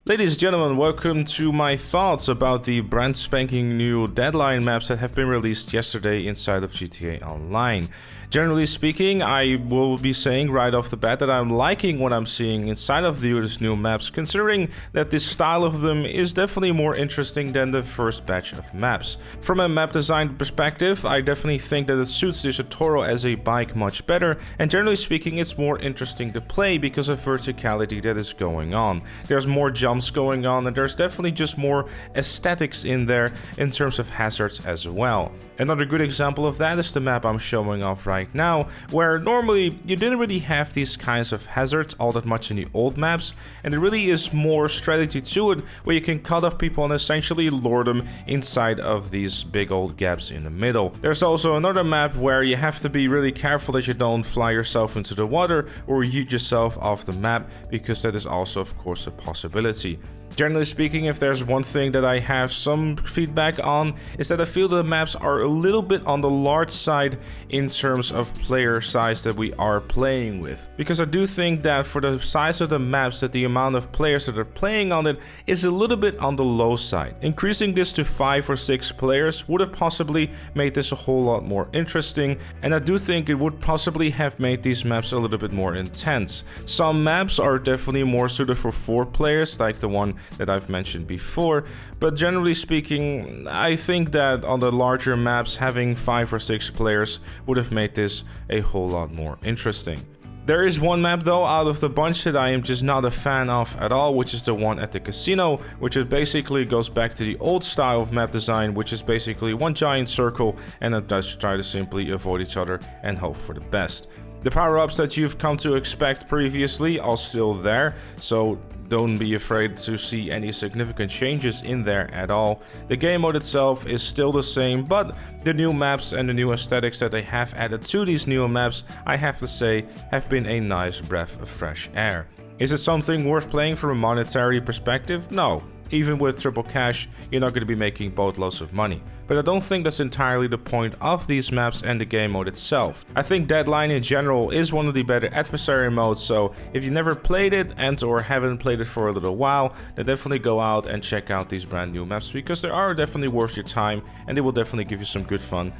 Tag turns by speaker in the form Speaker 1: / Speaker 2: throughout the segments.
Speaker 1: Ladies and gentlemen, welcome to my thoughts about the brand spanking new Deadline maps that have been released yesterday inside of GTA Online. Generally speaking, I will be saying right off the bat that I'm liking what I'm seeing inside of these new maps, considering that this style of them is definitely more interesting than the first batch of maps. From a map design perspective, I definitely think that it suits this tutorial as a bike much better, and generally speaking it's more interesting to play because of verticality that is going on. There's more jumps going on, and there's definitely just more aesthetics in there in terms of hazards as well. Another good example of that is the map I'm showing off right now, where normally you didn't really have these kinds of hazards all that much in the old maps, and there really is more strategy to it where you can cut off people and essentially lure them inside of these big old gaps in the middle. There's also another map where you have to be really careful that you don't fly yourself into the water or yeet yourself off the map, because that is also of course a possibility. Generally speaking, if there's one thing that I have some feedback on, is that I feel the maps are a little bit on the large side in terms of player size that we are playing with. Because I do think that for the size of the maps, that the amount of players that are playing on it is a little bit on the low side. Increasing this to 5 or 6 players would have possibly made this a whole lot more interesting, and I do think it would possibly have made these maps a little bit more intense. Some maps are definitely more suited for 4 players, like the one that I've mentioned before, but generally speaking, I think that on the larger maps, having 5 or 6 players would have made this a whole lot more interesting. There is one map though out of the bunch that I am just not a fan of at all, which is the one at the casino, which is basically goes back to the old style of map design, which is basically one giant circle and it does try to simply avoid each other and hope for the best. The power-ups that you've come to expect previously are still there, so don't be afraid to see any significant changes in there at all. The game mode itself is still the same, but the new maps and the new aesthetics that they have added to these new maps, I have to say, have been a nice breath of fresh air. Is it something worth playing from a monetary perspective? No. Even with triple cash, you're not going to be making boatloads of money. But I don't think that's entirely the point of these maps and the game mode itself. I think Deadline in general is one of the better adversary modes, so if you never played it and or haven't played it for a little while, then definitely go out and check out these brand new maps, because they are definitely worth your time and they will definitely give you some good fun.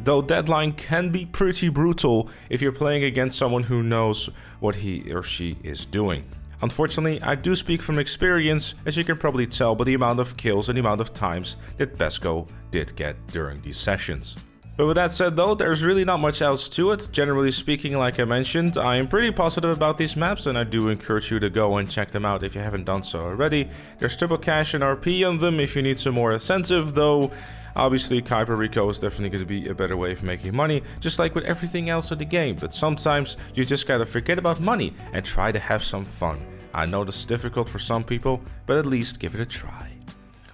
Speaker 1: Though Deadline can be pretty brutal if you're playing against someone who knows what he or she is doing. Unfortunately, I do speak from experience, as you can probably tell by the amount of kills and the amount of times that Pesco did get during these sessions. But with that said though, there's really not much else to it. Generally speaking, like I mentioned, I am pretty positive about these maps, and I do encourage you to go and check them out if you haven't done so already. There's triple cash and RP on them if you need some more incentive, though obviously Kuiper Rico is definitely going to be a better way of making money, just like with everything else in the game. But sometimes you just gotta forget about money and try to have some fun. I know this is difficult for some people, but at least give it a try.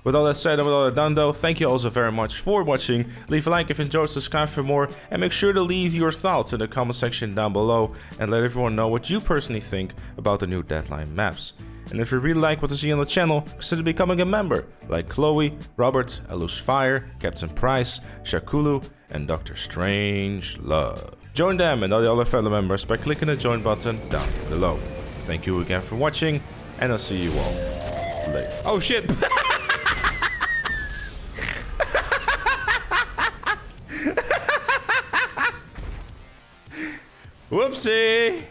Speaker 1: With all that said and with all that done though, thank you also very much for watching. Leave a like if you enjoyed, subscribe for more, and make sure to leave your thoughts in the comment section down below and let everyone know what you personally think about the new Deadline maps. And if you really like what you see on the channel, consider becoming a member, like Chloe, Robert, Alus Fire, Captain Price, Shakulu, and Dr. Strange Love. Join them and all the other fellow members by clicking the join button down below. Thank you again for watching, and I'll see you all later. Oh shit! Whoopsie!